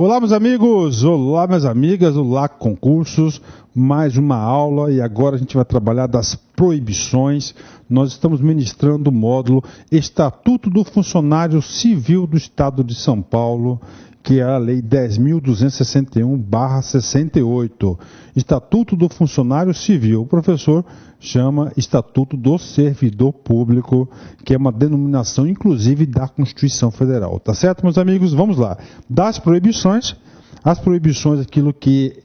Olá, meus amigos, olá, minhas amigas, olá, concursos, mais uma aula e agora a gente vai trabalhar das proibições. Nós estamos ministrando o módulo Estatuto do Funcionário Civil do Estado de São Paulo, que é a Lei 10.261/68. Estatuto do Funcionário Civil. O professor chama Estatuto do Servidor Público, que é uma denominação, inclusive, da Constituição Federal. Tá certo, meus amigos? Vamos lá. Das proibições, as proibições, aquilo que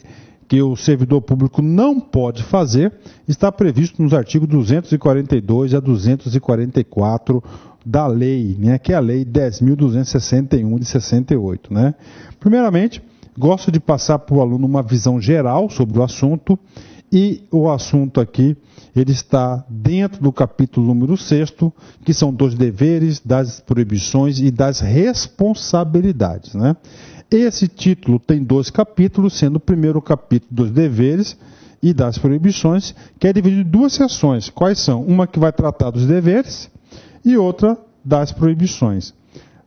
o servidor público não pode fazer, está previsto nos artigos 242 a 244 da lei, né, que é a Lei 10.261 de 68. Né? Primeiramente, gosto de passar para o aluno uma visão geral sobre o assunto, e o assunto aqui, ele está dentro do capítulo número 6º, que são dos deveres, das proibições e das responsabilidades. Né? Esse título tem 2 capítulos, sendo o primeiro capítulo dos deveres e das proibições, que é dividido em 2 seções. Quais são? Uma que vai tratar dos deveres e outra das proibições.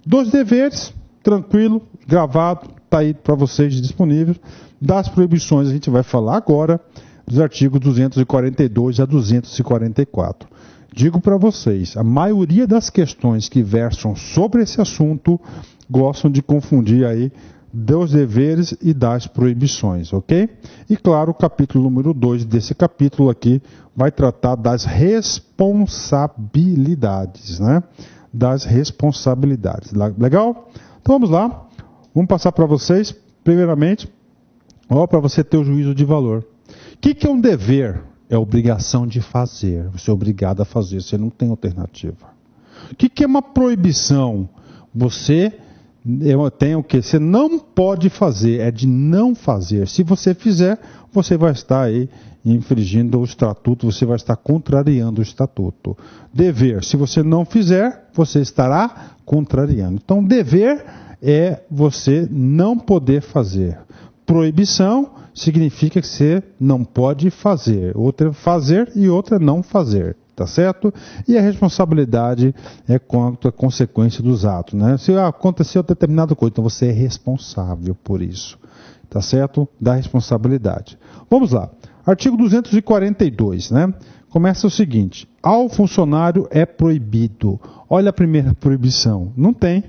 Dos deveres, tranquilo, gravado, está aí para vocês disponível. Das proibições a gente vai falar agora, dos artigos 242 a 244. Digo para vocês, a maioria das questões que versam sobre esse assunto gostam de confundir aí dos deveres e das proibições, ok? E claro, o capítulo número 2 desse capítulo aqui vai tratar das responsabilidades, né? Das responsabilidades. Legal? Então vamos lá. Vamos passar para vocês, primeiramente, para você ter o juízo de valor. O que é um dever? É obrigação de fazer. Você é obrigado a fazer, você não tem alternativa. O que é uma proibição? Você tem o que? Você não pode fazer, é de não fazer. Se você fizer, você vai estar aí infringindo o estatuto, você vai estar contrariando o estatuto. Dever, se você não fizer, você estará contrariando. Então, dever é você não poder fazer. Proibição significa que você não pode fazer. Outra é fazer e outra é não fazer. Tá certo? E a responsabilidade é quanto à consequência dos atos. Né? Se aconteceu determinada coisa, então você é responsável por isso. Tá certo? Da responsabilidade. Vamos lá. Artigo 242, né? Começa o seguinte: ao funcionário é proibido. Olha a primeira proibição. Não tem.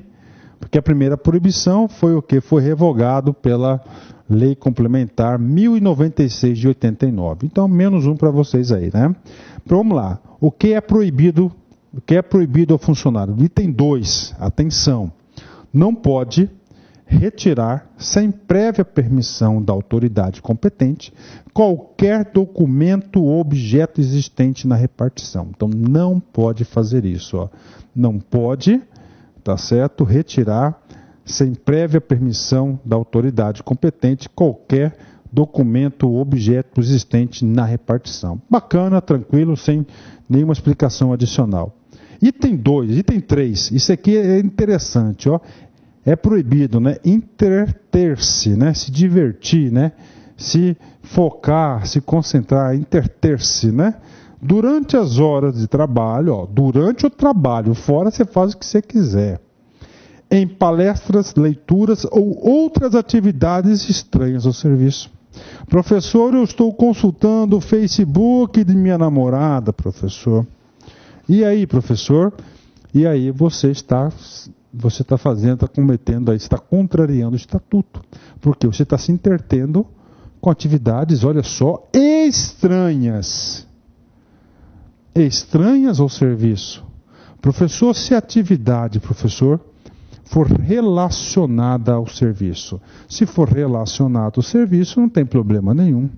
Porque a primeira proibição foi o que? Foi revogado pela Lei Complementar 1096 de 89. Então, menos um para vocês aí, né? Vamos lá. O que é proibido? O que é proibido ao funcionário? Item 2. Atenção. Não pode retirar, sem prévia permissão da autoridade competente, qualquer documento ou objeto existente na repartição. Então, não pode fazer isso. Ó. Não pode, tá certo, retirar, sem prévia permissão da autoridade competente, qualquer documento ou objeto existente na repartição. Bacana, tranquilo, sem nenhuma explicação adicional. Item 2, item 3, isso aqui é interessante, ó. É proibido, né, interter-se, né, se divertir, né, se focar, se concentrar, interter-se, né, durante as horas de trabalho, ó, durante o trabalho, fora você faz o que você quiser, em palestras, leituras ou outras atividades estranhas ao serviço. Professor, eu estou consultando o Facebook de minha namorada, professor. E aí, professor? E aí você está fazendo, está cometendo, está contrariando o estatuto. Porque você está se entretendo com atividades, olha só, estranhas. Estranhas ao serviço. Professor, se a atividade, professor, for relacionada ao serviço. Se for relacionado ao serviço, não tem problema nenhum.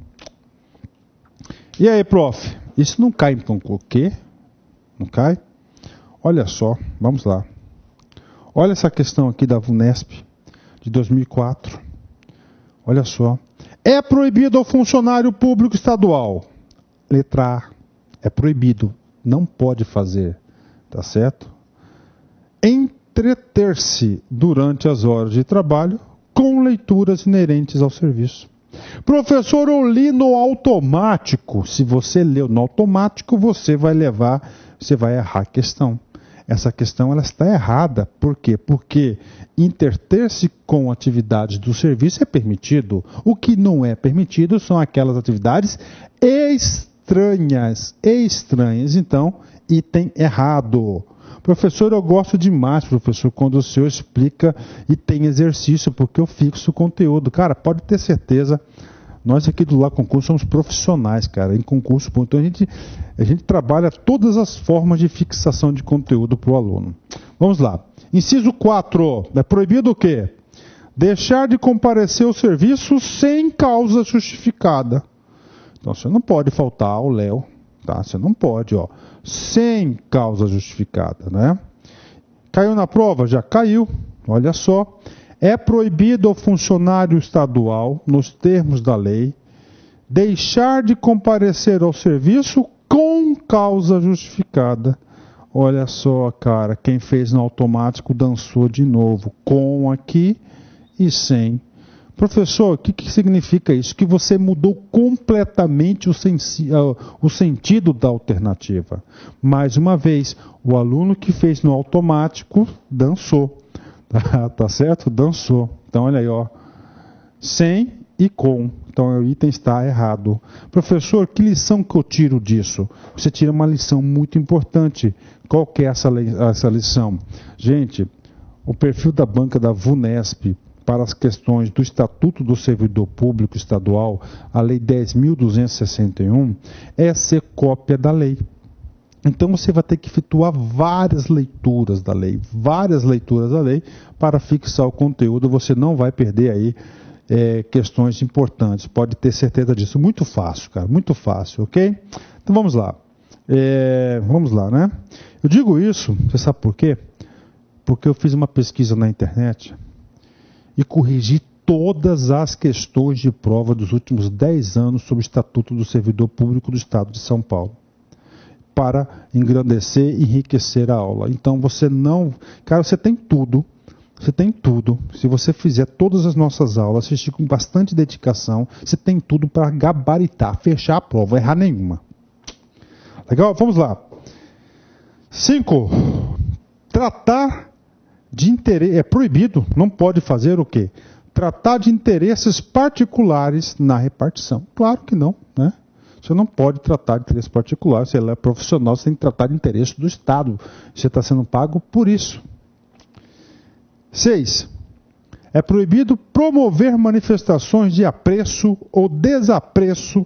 E aí, prof? Isso não cai em o quê? Não cai? Olha só, vamos lá. Olha essa questão aqui da VUNESP, de 2004. Olha só. É proibido ao funcionário público estadual. Letra A. É proibido. Não pode fazer. Tá certo? Entreter-se durante as horas de trabalho com leituras inerentes ao serviço. Professor, eu li no automático. Se você leu no automático, você vai errar a questão. essa questão ela está errada. Por quê? Porque interter-se com atividades do serviço é permitido. O que não é permitido são aquelas atividades estranhas. Então, item errado. Professor, eu gosto demais, professor, quando o senhor explica e tem exercício, porque eu fixo o conteúdo. Cara, pode ter certeza, nós aqui do Lá Concurso somos profissionais, cara, em concurso. Então a gente trabalha todas as formas de fixação de conteúdo para o aluno. Vamos lá. Inciso 4. É proibido o quê? Deixar de comparecer ao serviço sem causa justificada. Então você não pode faltar ao Léo, tá? Você não pode, ó. Sem causa justificada, né? Caiu na prova? Já caiu. Olha só. É proibido ao funcionário estadual, nos termos da lei, deixar de comparecer ao serviço com causa justificada. Olha só, cara, quem fez no automático dançou de novo. Com aqui e sem. Professor, o que significa isso? Que você mudou completamente o sentido da alternativa. Mais uma vez, o aluno que fez no automático dançou. Tá certo? Dançou. Então, olha aí, ó. Sem e com. Então, o item está errado. Professor, que lição que eu tiro disso? Você tira uma lição muito importante. Qual que é essa lição? Gente, o perfil da banca da VUNESP para as questões do Estatuto do Servidor Público Estadual, a Lei 10.261, é ser cópia da lei. Então você vai ter que efetuar várias leituras da lei, para fixar o conteúdo. Você não vai perder aí questões importantes, pode ter certeza disso. Muito fácil, cara, muito fácil, ok? Então vamos lá. Vamos lá, né? Eu digo isso, você sabe por quê? Porque eu fiz uma pesquisa na internet e corrigi todas as questões de prova dos últimos 10 anos sobre o Estatuto do Servidor Público do Estado de São Paulo, para engrandecer e enriquecer a aula. Então você não... Cara, você tem tudo. Se você fizer todas as nossas aulas, assistir com bastante dedicação, você tem tudo para gabaritar, fechar a prova, errar nenhuma. Legal? Vamos lá. 5. Tratar de interesse... É proibido, não pode fazer o quê? Tratar de interesses particulares na repartição. Claro que não, né? Você não pode tratar de interesse particular. Se ela é profissional, você tem que tratar de interesse do Estado. Você está sendo pago por isso. 6. É proibido promover manifestações de apreço ou desapreço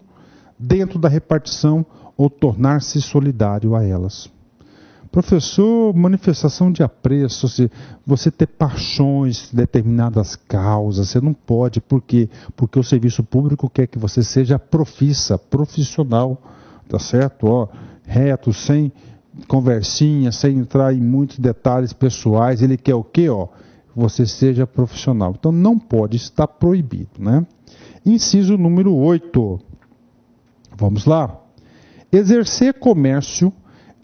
dentro da repartição ou tornar-se solidário a elas. Professor, manifestação de apreço, você ter paixões, determinadas causas, você não pode. Por quê? Porque o serviço público quer que você seja profissional, tá certo? Ó, reto, sem conversinha, sem entrar em muitos detalhes pessoais. Ele quer o quê? Ó, você seja profissional. Então não pode, está proibido, né? Inciso número 8. Vamos lá. Exercer comércio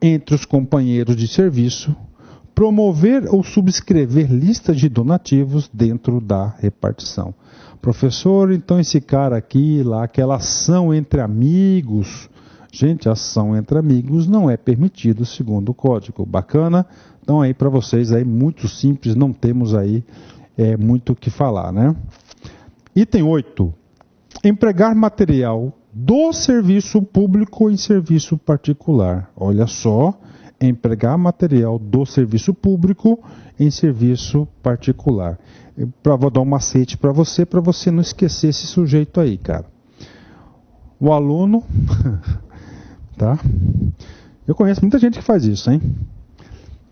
entre os companheiros de serviço, promover ou subscrever listas de donativos dentro da repartição. Professor, então esse cara aqui, lá, aquela ação entre amigos. Gente, ação entre amigos não é permitido segundo o código. Bacana? Então aí para vocês, aí muito simples, não temos aí muito o que falar, né? Item 8. Empregar material do serviço público em serviço particular. Olha só, empregar material do serviço público em serviço particular. Vou dar um macete para você não esquecer esse sujeito aí, cara. O aluno, tá? Eu conheço muita gente que faz isso, hein?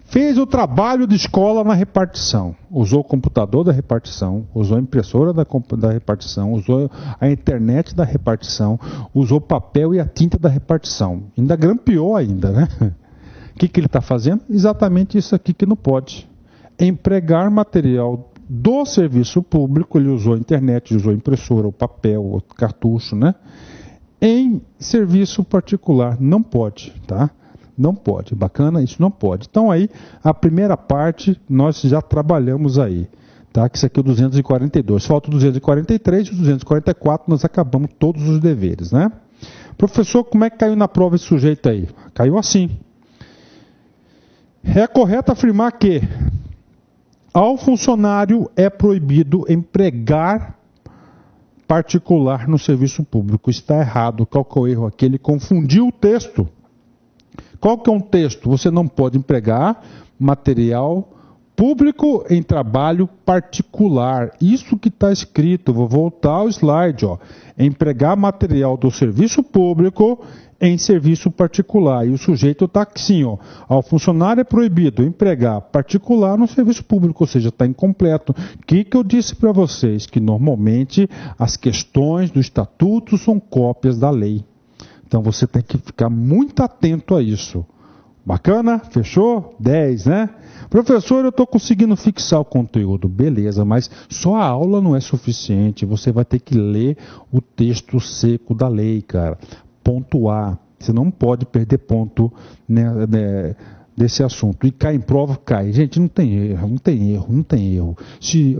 Fez o trabalho de escola na repartição, usou o computador da repartição, usou a impressora da repartição, usou a internet da repartição, usou o papel e a tinta da repartição. Ainda grampeou ainda, né? O que ele está fazendo? Exatamente isso aqui que não pode. Empregar material do serviço público, ele usou a internet, usou a impressora, o papel, o cartucho, né? Em serviço particular, não pode, tá? Não pode, bacana? Isso não pode. Então aí, a primeira parte, nós já trabalhamos aí, tá? Que isso aqui é o 242. Falta o 243 e o 244, nós acabamos todos os deveres, né? Professor, como é que caiu na prova esse sujeito aí? Caiu assim. É correto afirmar que ao funcionário é proibido empregar particular no serviço público. Está errado. Qual que é o erro aqui? Ele confundiu o texto. Qual que é um texto? Você não pode empregar material público em trabalho particular. Isso que está escrito. Vou voltar ao slide. Ó. Empregar material do serviço público em serviço particular. E o sujeito está assim, ó. Ao funcionário é proibido empregar particular no serviço público, ou seja, está incompleto. O que eu disse para vocês? Que normalmente as questões do estatuto são cópias da lei. Então você tem que ficar muito atento a isso. Bacana? Fechou? 10, né? Professor, eu estou conseguindo fixar o conteúdo. Beleza, mas só a aula não é suficiente. Você vai ter que ler o texto seco da lei, cara. Pontuar. Você não pode perder ponto, né, desse assunto. E cai em prova, cai. Gente, não tem erro, não tem erro, não tem erro.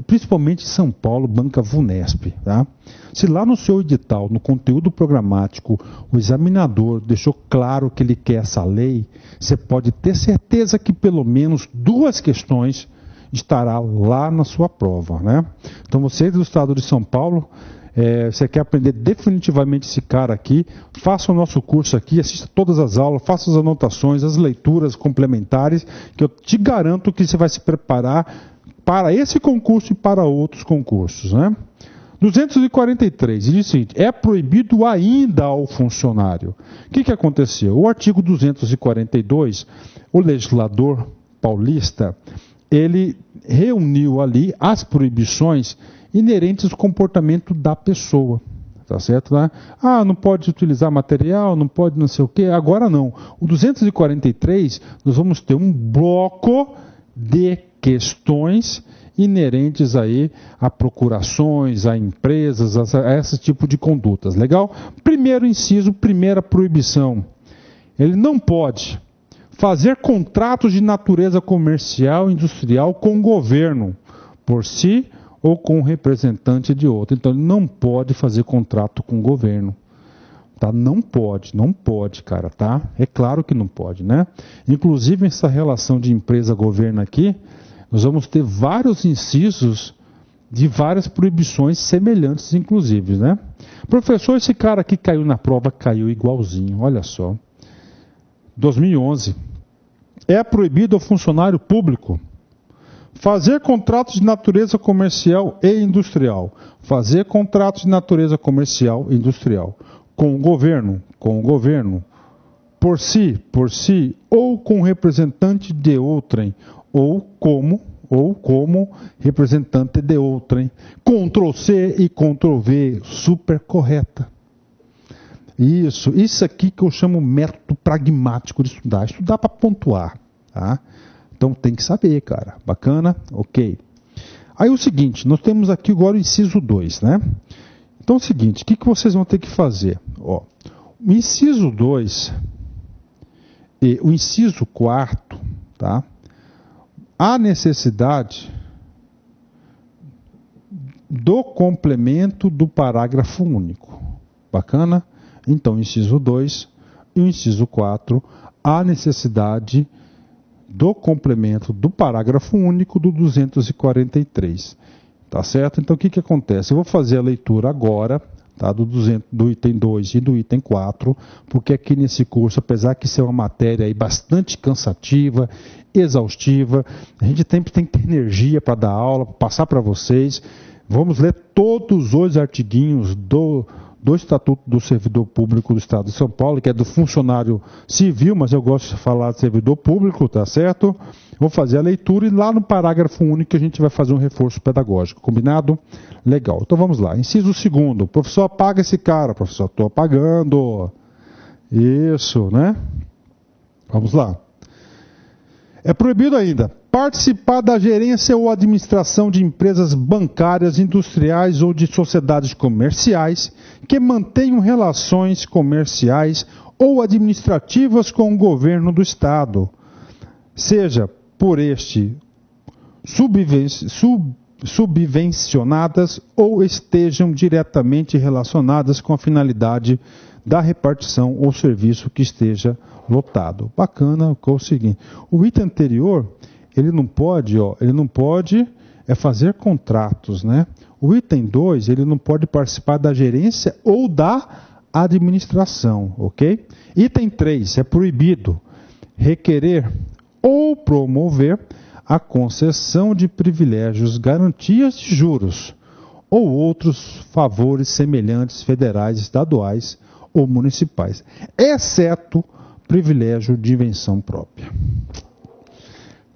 Principalmente São Paulo, banca VUNESP. Tá? Se lá no seu edital, no conteúdo programático, o examinador deixou claro que ele quer essa lei, você pode ter certeza que pelo menos 2 questões estará lá na sua prova. Né? Então, você do estado de São Paulo, você quer aprender definitivamente esse cara aqui, faça o nosso curso aqui, assista todas as aulas, faça as anotações, as leituras complementares, que eu te garanto que você vai se preparar para esse concurso e para outros concursos. Né? 243, diz o seguinte, é proibido ainda ao funcionário. O que aconteceu? O artigo 242, o legislador paulista, ele reuniu ali as proibições inerentes ao comportamento da pessoa. Tá certo? Né? Ah, não pode utilizar material, não pode não sei o quê. Agora não. O 243, nós vamos ter um bloco de questões inerentes aí a procurações, a empresas, a esse tipo de condutas. Legal? Primeiro inciso, primeira proibição. Ele não pode fazer contratos de natureza comercial e industrial com o governo, por si ou com um representante de outro. Então, ele não pode fazer contrato com o governo. Tá? Não pode, cara, tá? É claro que não pode, né? Inclusive, essa relação de empresa-governo aqui, nós vamos ter vários incisos de várias proibições semelhantes, inclusive, né? Professor, esse cara aqui caiu na prova, caiu igualzinho, olha só. 2011. É proibido ao funcionário público fazer contratos de natureza comercial e industrial. Fazer contratos de natureza comercial e industrial. Com o governo, por si, ou com representante de outrem, ou como representante de outrem. Ctrl C e Ctrl V, super correta. Isso aqui que eu chamo método pragmático de estudar. Estudar para pontuar, tá? Então tem que saber, cara. Bacana? Ok. Aí o seguinte, nós temos aqui agora o inciso 2, né? Então é o seguinte, o que vocês vão ter que fazer? Ó, o inciso 2 e o inciso 4, tá? Há necessidade do complemento do parágrafo único. Bacana? Então, inciso 2 e o inciso 4, há necessidade do complemento do parágrafo único do 243. Tá certo? Então, o que acontece? Eu vou fazer a leitura agora, tá? Do item 2 e do item 4, porque aqui nesse curso, apesar que isso é uma matéria aí bastante cansativa, exaustiva, a gente tem que ter energia para dar aula, para passar para vocês. Vamos ler todos os artiguinhos do Estatuto do Servidor Público do Estado de São Paulo, que é do funcionário civil, mas eu gosto de falar de servidor público, tá certo? Vou fazer a leitura e lá no parágrafo único a gente vai fazer um reforço pedagógico, combinado? Legal, então vamos lá. Inciso 2º, professor, apaga esse cara. Professor, estou apagando. Isso, né? Vamos lá. É proibido ainda participar da gerência ou administração de empresas bancárias, industriais ou de sociedades comerciais que mantenham relações comerciais ou administrativas com o governo do Estado, seja por este subvencionadas ou estejam diretamente relacionadas com a finalidade da repartição ou serviço que esteja lotado. Bacana, que é o seguinte, o item anterior, ele não pode fazer contratos, né? O item 2, ele não pode participar da gerência ou da administração, ok? Item 3, é proibido requerer ou promover a concessão de privilégios, garantias de juros ou outros favores semelhantes federais, estaduais ou municipais, exceto privilégio de invenção própria.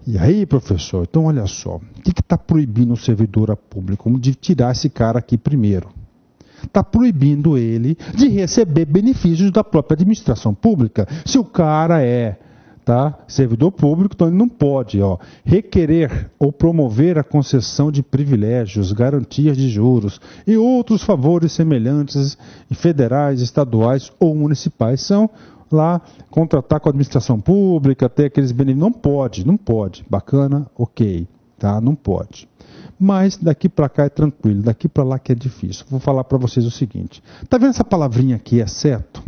E aí, professor, então olha só, o que está proibindo o servidor público de tirar esse cara aqui primeiro? Está proibindo ele de receber benefícios da própria administração pública. Se o cara é servidor público, então ele não pode requerer ou promover a concessão de privilégios, garantias de juros e outros favores semelhantes federais, estaduais ou municipais. São lá contratar com a administração pública, ter aqueles benefícios. Não pode. Bacana, ok, não pode. Mas daqui para cá é tranquilo, daqui para lá que é difícil. Vou falar para vocês o seguinte. Está vendo essa palavrinha aqui, exceto?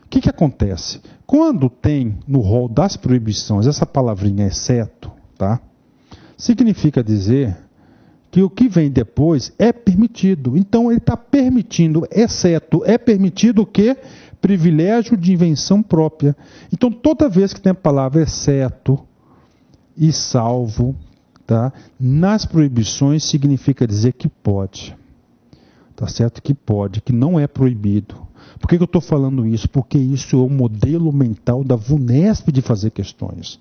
O que acontece? Quando tem no rol das proibições essa palavrinha exceto, significa dizer que o que vem depois é permitido. Então ele está permitindo, exceto, é permitido o quê? Privilégio de invenção própria. Então toda vez que tem a palavra exceto e salvo, nas proibições significa dizer que pode. Tá certo? Que pode, que não é proibido. Por que eu estou falando isso? Porque isso é o modelo mental da VUNESP de fazer questões.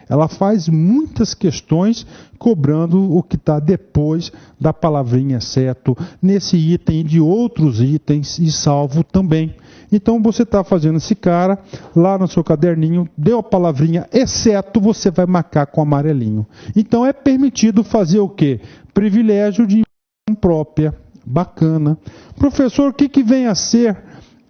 Ela faz muitas questões cobrando o que está depois da palavrinha exceto, nesse item e de outros itens, e salvo também. Então você está fazendo esse cara, lá no seu caderninho, deu a palavrinha exceto, você vai marcar com amarelinho. Então é permitido fazer o quê? Privilégio de invenção própria. Bacana. Professor, o que vem a ser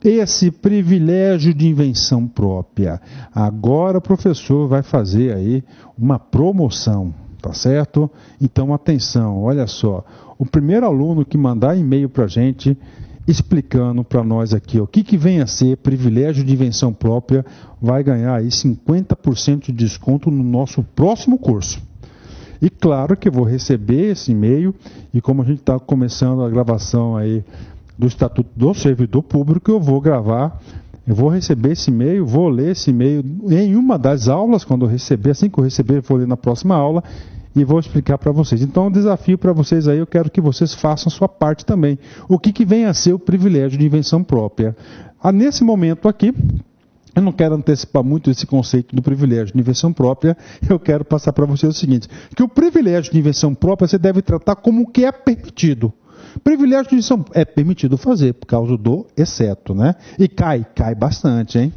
esse privilégio de invenção própria? Agora o professor vai fazer aí uma promoção, tá certo? Então atenção, olha só, o primeiro aluno que mandar e-mail para a gente explicando para nós aqui o que vem a ser privilégio de invenção própria vai ganhar aí 50% de desconto no nosso próximo curso. E claro que eu vou receber esse e-mail, e como a gente está começando a gravação aí do Estatuto do Servidor Público, eu vou receber esse e-mail, vou ler esse e-mail em uma das aulas, quando eu receber, assim que eu receber, eu vou ler na próxima aula, e vou explicar para vocês. Então, um desafio para vocês aí, eu quero que vocês façam a sua parte também. O que vem a ser o privilégio de invenção própria? Nesse momento aqui, eu não quero antecipar muito esse conceito do privilégio de invenção própria, eu quero passar para vocês o seguinte, que o privilégio de invenção própria você deve tratar como o que é permitido. Privilégio de invenção é permitido fazer, por causa do exceto, né? E cai bastante, hein?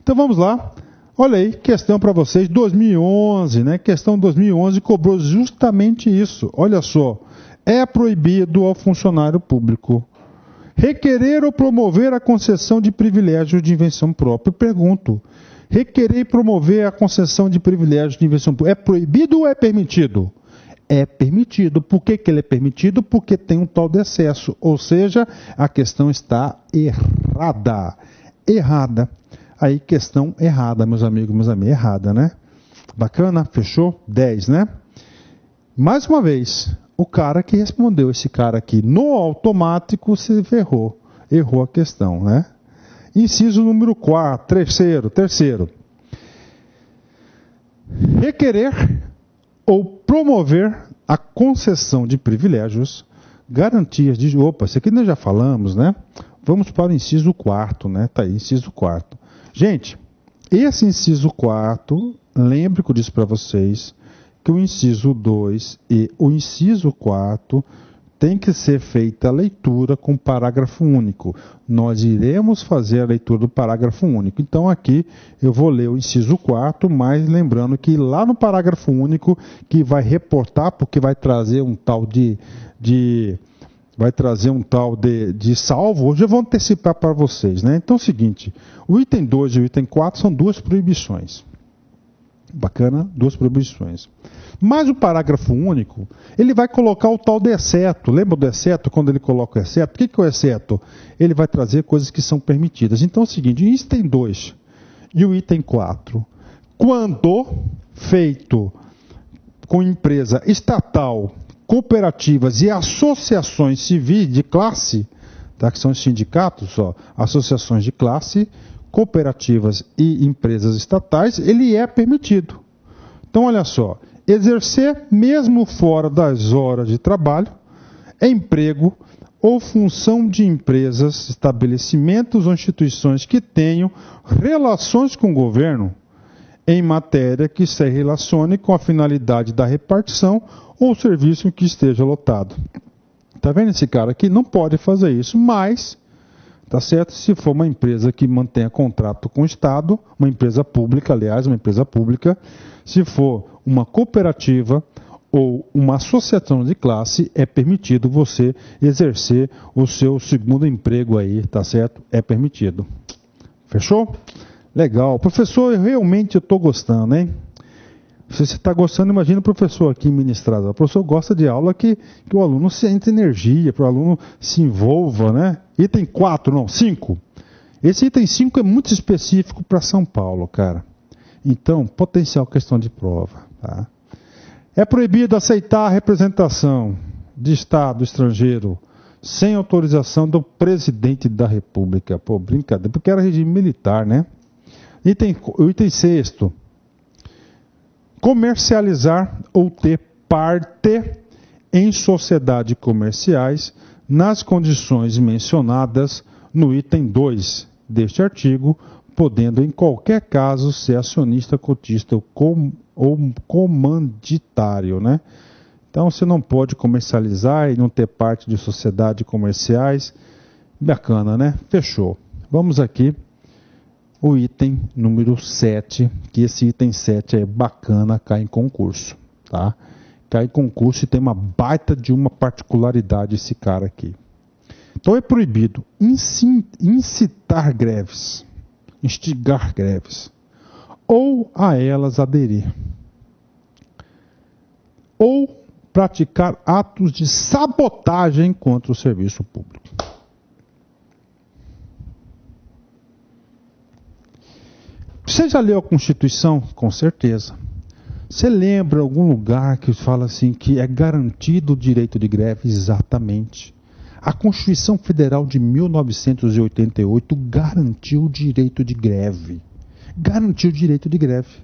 Então vamos lá, olha aí, questão para vocês, 2011, né? Questão 2011 cobrou justamente isso, olha só, é proibido ao funcionário público requerer ou promover a concessão de privilégio de invenção própria. Eu pergunto, requerer e promover a concessão de privilégio de invenção própria é proibido ou é permitido? É permitido. Por que ele é permitido? Porque tem um tal de excesso. Ou seja, a questão está errada. Errada. Aí, questão errada, meus amigos, minhas amigas. Errada, né? Bacana? Fechou? 10, né? Mais uma vez, o cara que respondeu, esse cara aqui, no automático, se ferrou. Errou a questão, né? Inciso número 4, terceiro. Requerer ou promover a concessão de privilégios, garantias de... Opa, isso aqui nós já falamos, né? Vamos para o inciso 4, né? Tá aí, inciso 4. Gente, esse inciso 4, lembre que eu disse para vocês que o inciso 2 e o inciso 4 tem que ser feita a leitura com parágrafo único. Nós iremos fazer a leitura do parágrafo único. Então aqui eu vou ler o inciso 4, mas lembrando que lá no parágrafo único, que vai reportar, porque vai trazer um tal de salvo, hoje eu vou antecipar para vocês, né? Então é o seguinte, o item 2 e o item 4 são duas proibições. Bacana? Duas proibições. Mas o parágrafo único, ele vai colocar o tal do exceto. Lembra do exceto? Quando ele coloca o exceto, o que é o exceto? Ele vai trazer coisas que são permitidas. Então é o seguinte, o item 2 e o item 4, quando feito com empresa estatal, cooperativas e associações civis de classe, tá? Que são os sindicatos, associações de classe, cooperativas e empresas estatais, ele é permitido. Então, olha só, exercer, mesmo fora das horas de trabalho, emprego ou função de empresas, estabelecimentos ou instituições que tenham relações com o governo em matéria que se relacione com a finalidade da repartição ou serviço em que esteja lotado. Está vendo esse cara aqui? Não pode fazer isso, mas, tá certo? Se for uma empresa que mantenha contrato com o Estado, uma empresa pública, aliás, uma empresa pública, se for uma cooperativa ou uma associação de classe, é permitido você exercer o seu segundo emprego aí, tá certo? É permitido. Fechou? Legal. Professor, realmente eu estou gostando, hein? Se você está gostando, imagina o professor aqui ministrado. O professor gosta de aula que o aluno sinta energia, que o aluno se envolva, né? Item 4, não, 5. Esse item 5 é muito específico para São Paulo, cara. Então, potencial questão de prova. Tá? É proibido aceitar a representação de Estado estrangeiro sem autorização do presidente da República. Pô, brincadeira, porque era regime militar, né? Item 6. Comercializar ou ter parte em sociedades comerciais nas condições mencionadas no item 2 deste artigo, podendo em qualquer caso ser acionista, cotista ou comanditário, né? Então você não pode comercializar e não ter parte de sociedades comerciais. Bacana, né? Fechou. Vamos aqui. O item número 7, que esse item 7 é bacana, cai em concurso, tá? Cai em concurso e tem uma baita de uma particularidade esse cara aqui. Então é proibido incitar greves, instigar greves, ou a elas aderir, ou praticar atos de sabotagem contra o serviço público. Você já leu a Constituição? Com certeza. Você lembra algum lugar que fala assim que é garantido o direito de greve? Exatamente. A Constituição Federal de 1988 garantiu o direito de greve. Garantiu o direito de greve.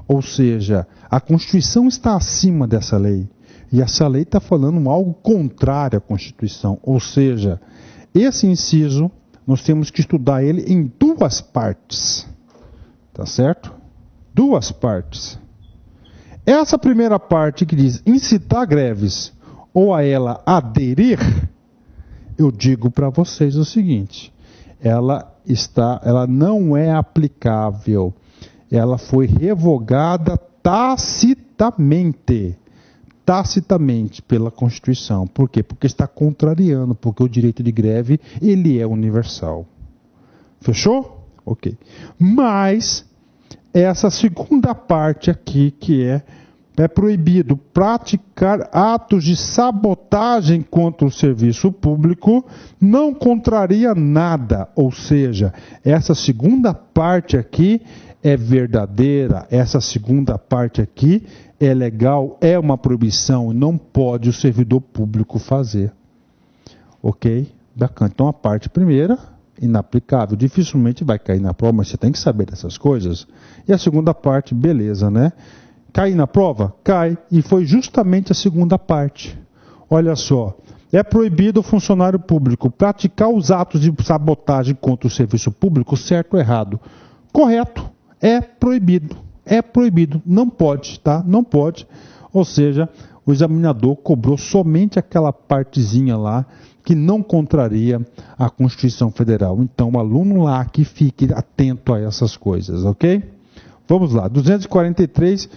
Ou seja, a Constituição está acima dessa lei. E essa lei está falando algo contrário à Constituição. Ou seja, esse inciso, nós temos que estudar ele em duas partes. Tá certo? Duas partes. Essa primeira parte que diz incitar greves ou a ela aderir, eu digo para vocês o seguinte, ela não é aplicável. Ela foi revogada tacitamente pela Constituição. Por quê? Porque está contrariando, porque o direito de greve, ele é universal. Fechou? Ok. Mas essa segunda parte aqui, que é proibido praticar atos de sabotagem contra o serviço público, não contraria nada. Ou seja, essa segunda parte aqui é verdadeira, essa segunda parte aqui é legal, é uma proibição, não pode o servidor público fazer. Ok? Bacana. Então a parte primeira, inaplicável, dificilmente vai cair na prova, mas você tem que saber dessas coisas. E a segunda parte, beleza, né? Cai na prova? Cai. E foi justamente a segunda parte. Olha só. É proibido o funcionário público praticar os atos de sabotagem contra o serviço público, certo ou errado? Correto. É proibido. É proibido. Não pode, tá? Não pode. Ou seja, o examinador cobrou somente aquela partezinha lá que não contraria a Constituição Federal. Então, o aluno lá que fique atento a essas coisas, ok? Vamos lá. 243,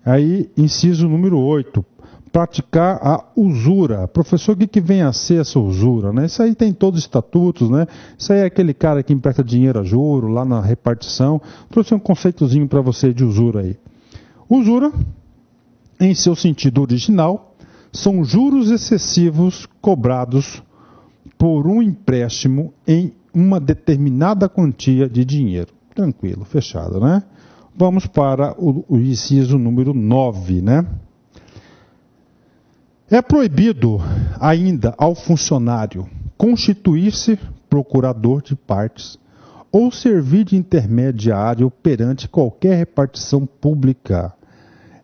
aí, inciso número 8. Praticar a usura. Professor, o que vem a ser essa usura? Né? Isso aí tem todos os estatutos, né? Isso aí é aquele cara que empresta dinheiro a juro, lá na repartição. Trouxe um conceitozinho para você de usura aí. Usura, em seu sentido original, são juros excessivos cobrados por um empréstimo em uma determinada quantia de dinheiro. Tranquilo, fechado, né? Vamos para o inciso número 9, né? É proibido ainda ao funcionário constituir-se procurador de partes ou servir de intermediário perante qualquer repartição pública,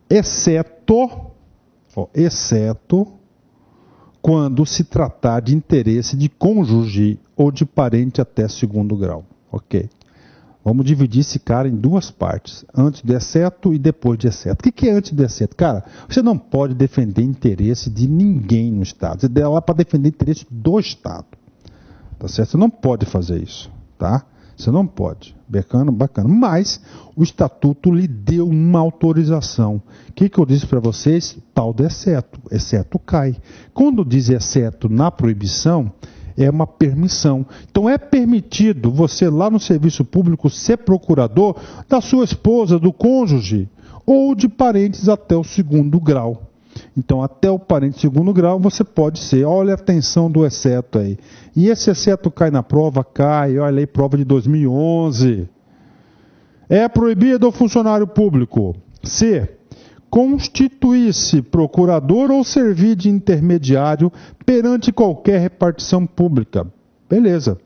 exceto quando se tratar de interesse de cônjuge ou de parente até segundo grau. Ok. Vamos dividir esse cara em duas partes, antes do exceto e depois de exceto. O que é antes do exceto? Cara, você não pode defender interesse de ninguém no Estado. Você dá lá para defender interesse do Estado. Tá certo? Você não pode fazer isso, tá? Você não pode. Bacana, bacana. Mas o Estatuto lhe deu uma autorização. O que eu disse para vocês? Tal do exceto. Exceto cai. Quando diz exceto na proibição, é uma permissão. Então é permitido você lá no serviço público ser procurador da sua esposa, do cônjuge, ou de parentes até o segundo grau. Então até o parente segundo grau você pode ser. Olha a atenção do exceto aí. E esse exceto cai na prova? Cai. Olha aí, prova de 2011. É proibido ao funcionário público C. Constituir-se procurador ou servir de intermediário perante qualquer repartição pública. Beleza.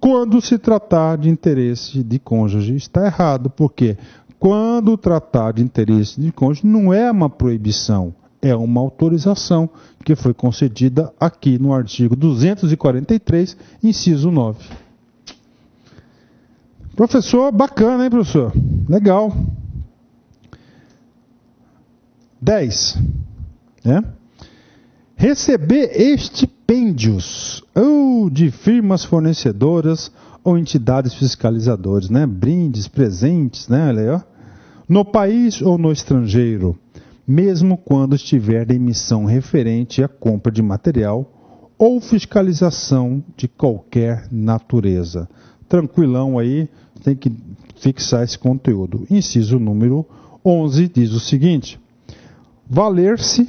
Quando se tratar de interesse de cônjuge, está errado. Por quê? Quando tratar de interesse de cônjuge, não é uma proibição, é uma autorização que foi concedida aqui no artigo 243, inciso 9. Professor, bacana, hein, professor? Legal. 10. Né? Receber estipêndios de firmas fornecedoras ou entidades fiscalizadoras, né? Brindes, presentes, né? Olha aí, ó. No país ou no estrangeiro, mesmo quando estiver em missão referente à compra de material ou fiscalização de qualquer natureza. Tranquilão aí, tem que fixar esse conteúdo. Inciso número 11 diz o seguinte: valer-se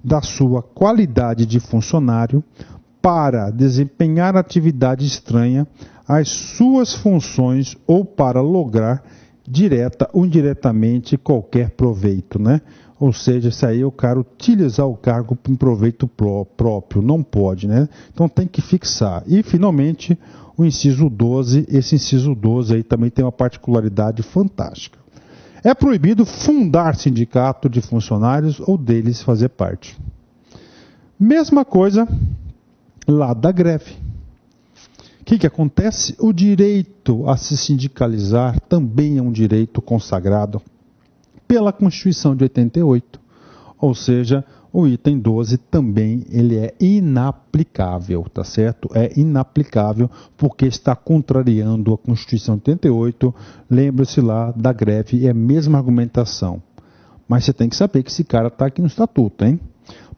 da sua qualidade de funcionário para desempenhar atividade estranha às suas funções ou para lograr direta ou indiretamente qualquer proveito, né? Ou seja, isso aí é o cara utilizar o cargo para um proveito próprio, não pode, né? Então tem que fixar. E, finalmente, o inciso 12, esse inciso 12 aí também tem uma particularidade fantástica. É proibido fundar sindicato de funcionários ou deles fazer parte. Mesma coisa lá da greve. O que acontece? O direito a se sindicalizar também é um direito consagrado pela Constituição de 88. Ou seja, o item 12 também ele é inaplicável, tá certo? É inaplicável porque está contrariando a Constituição de 88. Lembre-se lá da greve, é a mesma argumentação. Mas você tem que saber que esse cara está aqui no Estatuto, hein?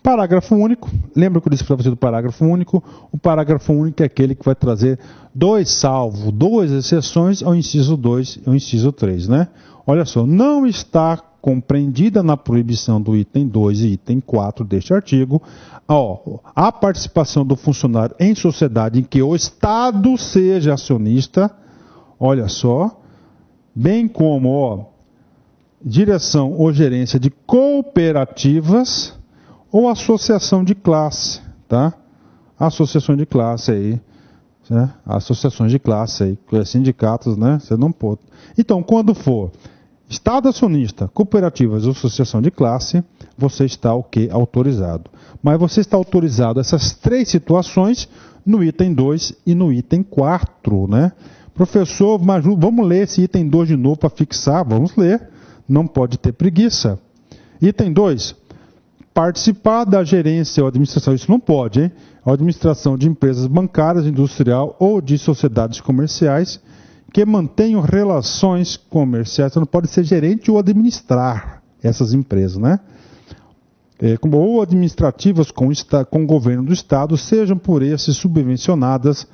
Parágrafo único. Lembra que eu disse para você do parágrafo único? O parágrafo único é aquele que vai trazer duas exceções ao inciso 2 e ao inciso 3, né? Olha só, não está compreendida na proibição do item 2 e item 4 deste artigo a participação do funcionário em sociedade em que o Estado seja acionista, olha só, bem como direção ou gerência de cooperativas ou associação de classe, tá? Associação de classe aí, né? Associações de classe aí, sindicatos, né? Você não pode. Então, quando for Estado acionista, cooperativas ou associação de classe, você está o quê? Autorizado. Mas você está autorizado essas três situações no item 2 e no item 4, né? Professor, mas vamos ler esse item 2 de novo para fixar? Vamos ler. Não pode ter preguiça. Item 2. Participar da gerência ou administração, isso não pode, hein? A administração de empresas bancárias, industrial ou de sociedades comerciais que mantenham relações comerciais. Você não pode ser gerente ou administrar essas empresas, né? Ou administrativas com o governo do Estado, sejam por esses subvencionadas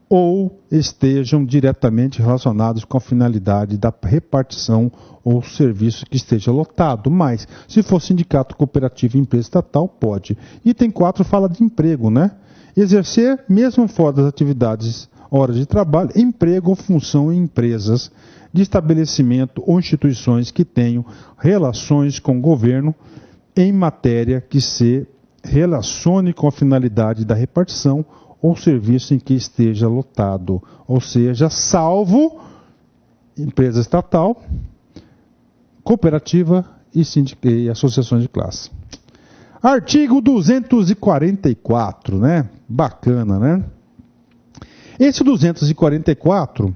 ou estejam diretamente relacionados com a finalidade da repartição ou serviço que esteja lotado. Mas, se for sindicato, cooperativa, empresa estatal, pode. Item 4 fala de emprego, né? Exercer, mesmo fora das atividades, horas de trabalho, emprego ou função em empresas de estabelecimento ou instituições que tenham relações com o governo em matéria que se relacione com a finalidade da repartição ou serviço em que esteja lotado, ou seja, salvo empresa estatal, cooperativa e associações de classe. Artigo 244, né? Bacana, né? Esse 244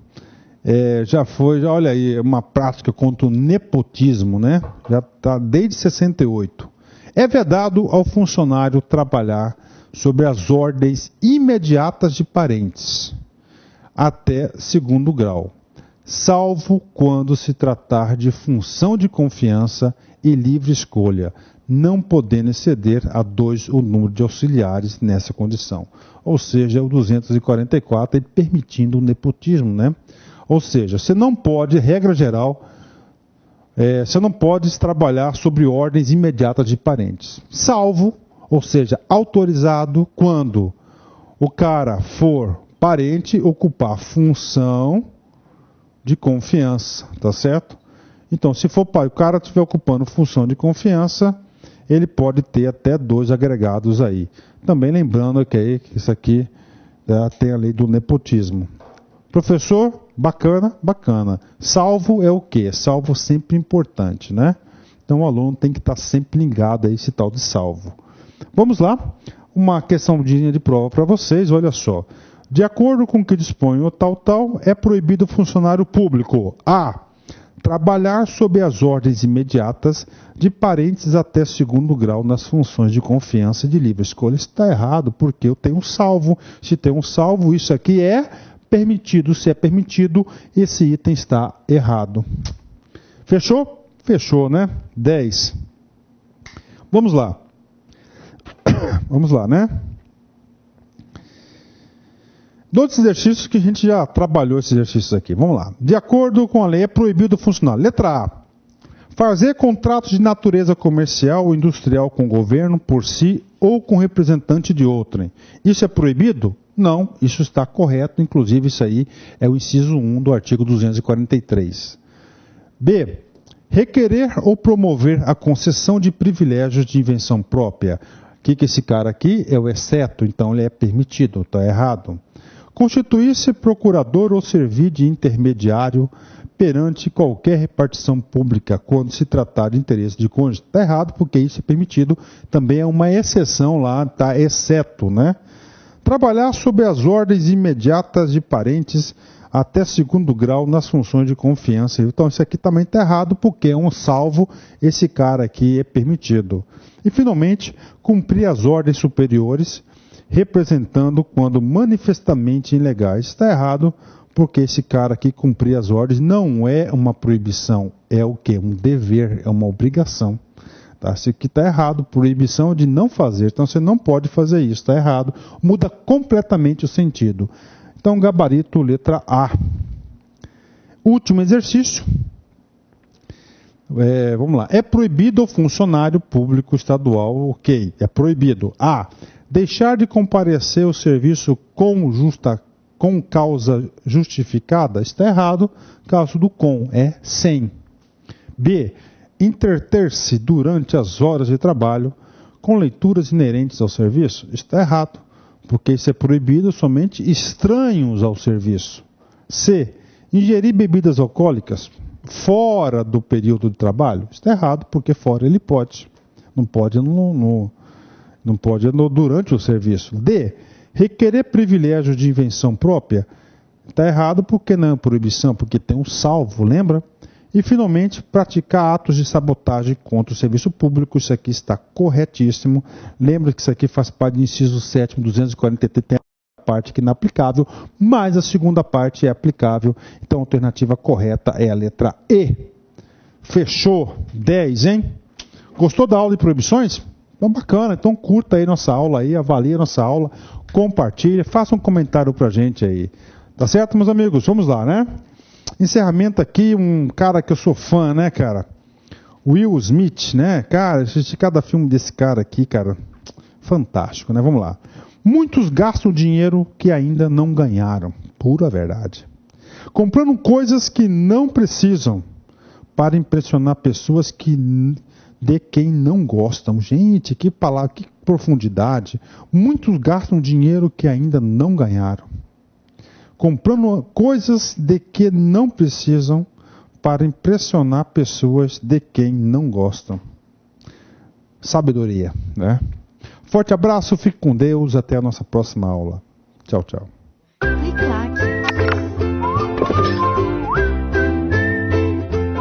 já foi, olha aí, uma prática contra o nepotismo, né? Já está desde 68. É vedado ao funcionário trabalhar sobre as ordens imediatas de parentes, até segundo grau, salvo quando se tratar de função de confiança e livre escolha, não podendo exceder a 2 o número de auxiliares nessa condição. Ou seja, o 244 ele permitindo o nepotismo, né? Ou seja, você não pode, regra geral, você não pode trabalhar sobre ordens imediatas de parentes, salvo, ou seja, autorizado quando o cara for parente ocupar função de confiança, tá certo? Então, se for pai, o cara estiver ocupando função de confiança, ele pode ter até 2 agregados aí. Também lembrando que isso aqui tem a lei do nepotismo. Professor, bacana, bacana. Salvo é o quê? Salvo sempre importante, né? Então o aluno tem que estar sempre ligado a esse tal de salvo. Vamos lá? Uma questão de linha de prova para vocês, olha só. De acordo com o que dispõe o tal, é proibido o funcionário público a. Trabalhar sob as ordens imediatas de parentes até segundo grau nas funções de confiança e de livre escolha. Isso está errado, porque eu tenho um salvo. Se tem um salvo, isso aqui é permitido. Se é permitido, esse item está errado. Fechou? Fechou, né? 10. Vamos lá. Vamos lá, né? Dois exercícios que a gente já trabalhou esses exercícios aqui. Vamos lá. De acordo com a lei, é proibido funcionar. Letra A. Fazer contratos de natureza comercial ou industrial com o governo por si ou com representante de outrem. Isso é proibido? Não, isso está correto. Inclusive, isso aí é o inciso 1 do artigo 243. B. Requerer ou promover a concessão de privilégios de invenção própria. O que esse cara aqui é o exceto, então ele é permitido, está errado. Constituir-se procurador ou servir de intermediário perante qualquer repartição pública quando se tratar de interesse de cônjuge. Está errado, porque isso é permitido. Também é uma exceção lá, está exceto, né? Trabalhar sob as ordens imediatas de parentes até segundo grau nas funções de confiança. Então isso aqui também está errado, porque é um salvo, esse cara aqui é permitido. E finalmente, cumprir as ordens superiores, representando quando manifestamente ilegais. Está errado, porque esse cara aqui cumprir as ordens não é uma proibição, é o quê? Um dever, é uma obrigação. Tá? Isso aqui está errado, proibição de não fazer, então você não pode fazer isso, está errado, muda completamente o sentido. Então, gabarito, letra A. Último exercício. Vamos lá. É proibido ao funcionário público estadual, ok, é proibido. A. Deixar de comparecer ao serviço com causa justificada, está errado. Caso do com é sem. B. Interter-se durante as horas de trabalho com leituras inerentes ao serviço, está errado, porque isso é proibido somente estranhos ao serviço. C. Ingerir bebidas alcoólicas fora do período de trabalho, está errado, porque fora ele pode. Não pode não pode durante o serviço. D. Requerer privilégio de invenção própria. Está errado porque não é proibição, porque tem um salvo, lembra? E, finalmente, praticar atos de sabotagem contra o serviço público. Isso aqui está corretíssimo. Lembra que isso aqui faz parte do inciso 7º, 243, tem a parte que não é aplicável, mas a segunda parte é aplicável. Então, a alternativa correta é a letra E. Fechou? 10, hein? Gostou da aula de proibições? Então, bacana. Então, curta aí nossa aula aí, avalie a nossa aula, compartilha, faça um comentário pra gente aí. Tá certo, meus amigos? Vamos lá, né? Encerramento aqui, um cara que eu sou fã, né, cara? Will Smith, né? Cara, assisti cada filme desse cara aqui, cara. Fantástico, né? Vamos lá. Muitos gastam dinheiro que ainda não ganharam. Pura verdade. Comprando coisas que não precisam para impressionar pessoas de quem não gostam. Gente, que palavra, que profundidade. Muitos gastam dinheiro que ainda não ganharam. Comprando coisas de que não precisam para impressionar pessoas de quem não gostam. Sabedoria, né? Forte abraço, fique com Deus, até a nossa próxima aula. Tchau, tchau.